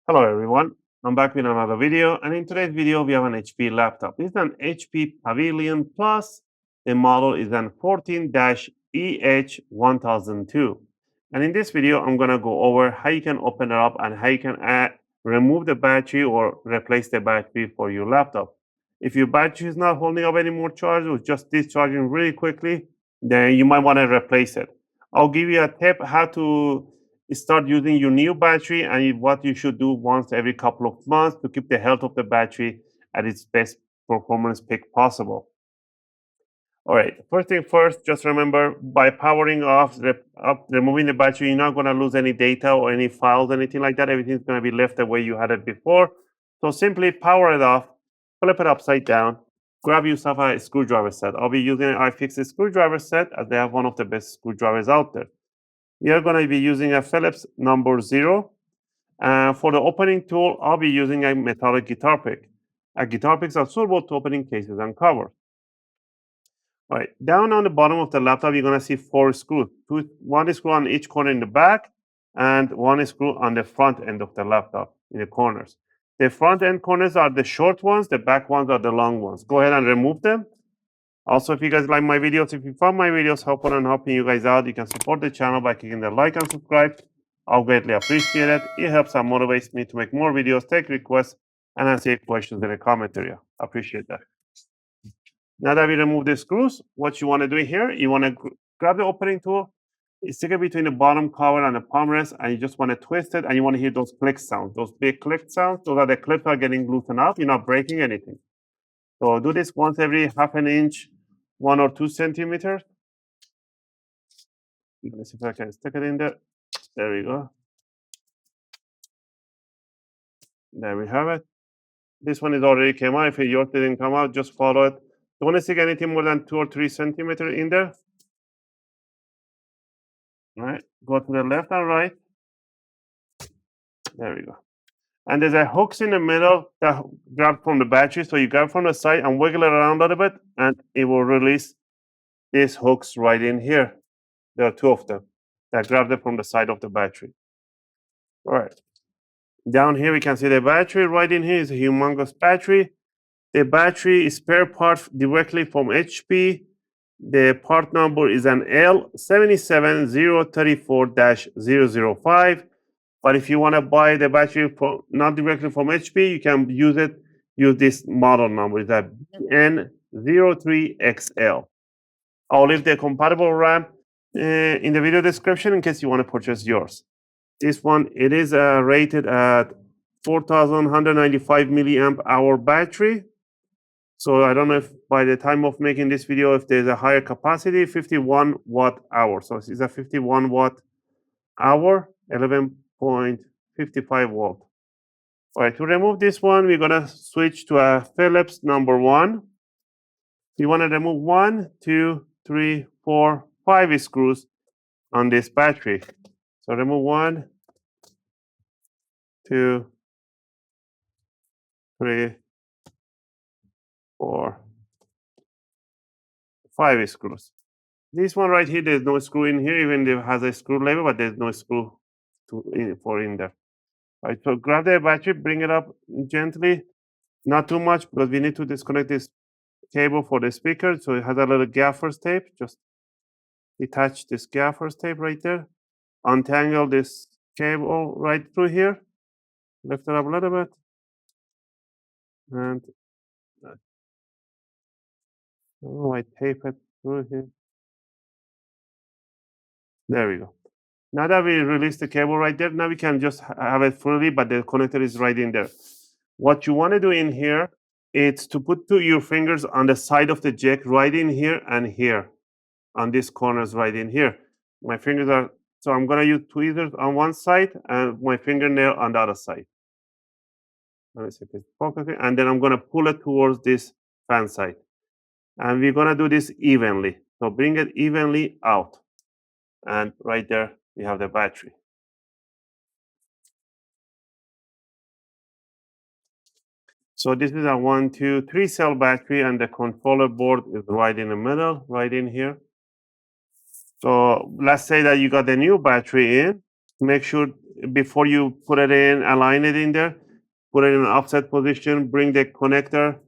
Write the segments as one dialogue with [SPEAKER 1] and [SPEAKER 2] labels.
[SPEAKER 1] Hello everyone, I'm back with another video, and in today's video we have an HP laptop. This is an HP Pavilion Plus. The model is an 14-EH1002. And in this video I'm going to go over how you can open it up and how you can remove the battery or replace the battery for your laptop. If your battery is not holding up any more charge or just discharging really quickly, then you might want to replace it. I'll give you a tip how to start using your new battery and what you should do once every couple of months to keep the health of the battery at its best performance peak possible. All right, first thing first, just remember by powering off, removing the battery, you're not going to lose any data or any files, anything like that. Everything's going to be left the way you had it before. So simply power it off, flip it upside down, grab yourself a screwdriver set. I'll be using an iFixit screwdriver set as they have one of the best screwdrivers out there. We are going to be using a Phillips number 0. For the opening tool, I'll be using a metallic guitar pick. Guitar picks are suitable to opening cases and covers. All right, down on the bottom of the laptop, you're going to see 4 screws. One screw on each corner in the back, and 1 screw on the front end of the laptop in the corners. The front end corners are the short ones, the back ones are the long ones. Go ahead and remove them. Also, if you guys like my videos, if you found my videos helpful and helping you guys out, you can support the channel by clicking the like and subscribe. I'll greatly appreciate it. It helps and motivates me to make more videos, take requests, and answer questions in the comment area. I appreciate that. Now that we remove the screws, what you want to do here, you want to grab the opening tool, stick it between the bottom cover and the palm rest, and you just want to twist it, and you want to hear those click sounds, those big click sounds, so that the clips are getting loosened up. You're not breaking anything. So do this once every half an inch, 1 or 2 centimeters. Let's see if I can stick it in there. There we go. There we have it. This one is already came out. If yours didn't come out, just follow it. Don't want to stick anything more than 2 or 3 centimeters in there. All right. Go to the left and right. There we go. And there's a hooks in the middle that grab from the battery. So you grab from the side and wiggle it around a little bit, and it will release these hooks right in here. There are 2 of them that grab them from the side of the battery. All right. Down here, we can see the battery. Right in here is a humongous battery. The battery is spare part directly from HP. The part number is an L77034-005. But if you want to buy the battery not directly from HP, you can use this model number. It's a BN03XL. I'll leave the compatible RAM in the video description in case you want to purchase yours. This one, it is rated at 4,195 milliamp hour battery. So I don't know if by the time of making this video, if there's a higher capacity, 51 watt hour. So it's a 51 watt hour, 11.55 volt. All right, to remove this one, we're gonna switch to a Phillips number 1. You want to remove 1, 2, 3, 4, 5 screws on this battery. So remove 1, 2, 3, 4, 5 screws. This one right here, there's no screw in here, even if it has a screw lever, but there's no screw in there. All right, so grab the battery, bring it up gently, not too much because we need to disconnect this cable for the speaker. So it has a little gaffer's tape. Just detach this gaffer's tape right there. Untangle this cable right through here. Lift it up a little bit. And I tape it through here. There we go. Now that we release the cable right there, now we can just have it fully, but the connector is right in there. What you want to do in here is to put your fingers on the side of the jack right in here and here, on these corners right in here. My fingers are, so I'm going to use tweezers on one side and my fingernail on the other side. Let me see if it's focusing. And then I'm going to pull it towards this fan side. And we're going to do this evenly. So bring it evenly out. And right there, we have the battery. So this is a 1, 2, 3 cell battery, and the controller board is right in the middle, right in here. So let's say that you got the new battery in. Make sure before you put it in, align it in there, put it in an offset position, bring the connector,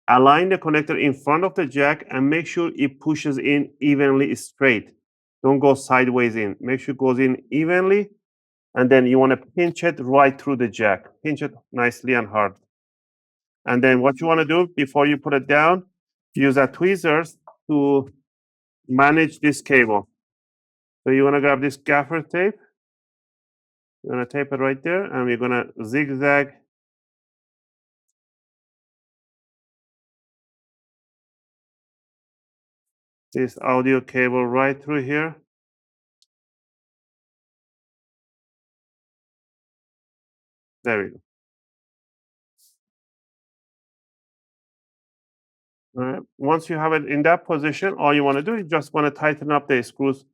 [SPEAKER 1] align the connector in front of the jack, and make sure it pushes in evenly straight. Don't go sideways in. Make sure it goes in evenly, and then you want to pinch it right through the jack. Pinch it nicely and hard. And then what you want to do before you put it down, use a tweezers to manage this cable. So you want to grab this gaffer tape. You're going to tape it right there, and we're going to zigzag this audio cable right through here. There we go. All right. Once you have it in that position, all you want to do is just want to tighten up the screws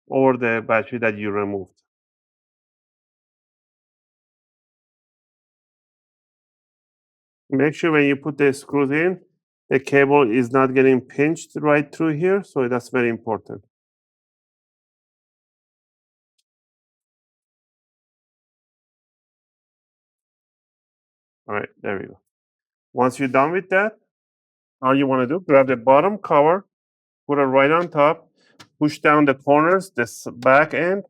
[SPEAKER 1] over the battery that you removed. Make sure when you put the screws in, the cable is not getting pinched right through here, so that's very important. All right, there we go. Once you're done with that, all you want to do, grab the bottom cover, put it right on top, push down the corners, this back end,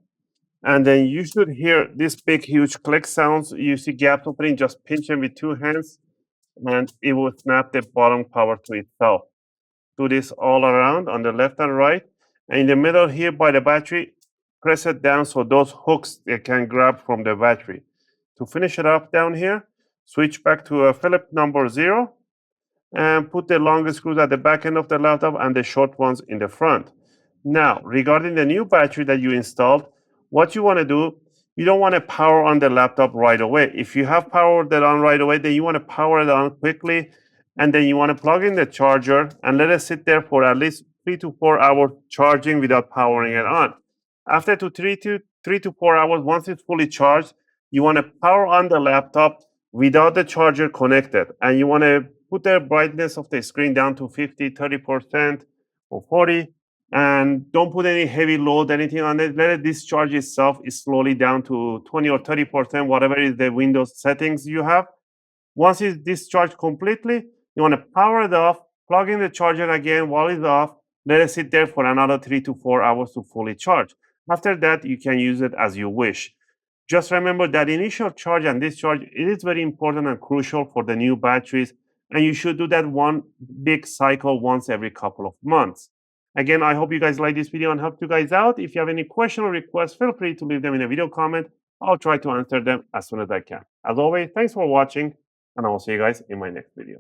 [SPEAKER 1] and then you should hear this big, huge click sounds. You see gaps opening, just pinch them with 2 hands, and it will snap the bottom cover to itself. Do this all around on the left and right. And in the middle here by the battery, press it down so those hooks they can grab from the battery. To finish it up down here, switch back to a Phillips number 0 and put the long screws at the back end of the laptop and the short ones in the front. Now, regarding the new battery that you installed, what you want to do, you don't want to power on the laptop right away. If you have powered it on right away, then you want to power it on quickly, and then you want to plug in the charger and let it sit there for at least 3 to 4 hours charging without powering it on. After 3 to 4 hours, once it's fully charged, you want to power on the laptop without the charger connected, and you want to put the brightness of the screen down to 50, 30%, or 40, and don't put any heavy load, anything on it. Let it discharge itself slowly down to 20 or 30%, whatever is the Windows settings you have. Once it's discharged completely, you want to power it off, plug in the charger again while it's off, let it sit there for another 3 to 4 hours to fully charge. After that, you can use it as you wish. Just remember that initial charge and discharge, it is very important and crucial for the new batteries, and you should do that one big cycle once every couple of months. Again, I hope you guys like this video and helped you guys out. If you have any question or requests, feel free to leave them in a video comment. I'll try to answer them as soon as I can. As always, thanks for watching, and I will see you guys in my next video.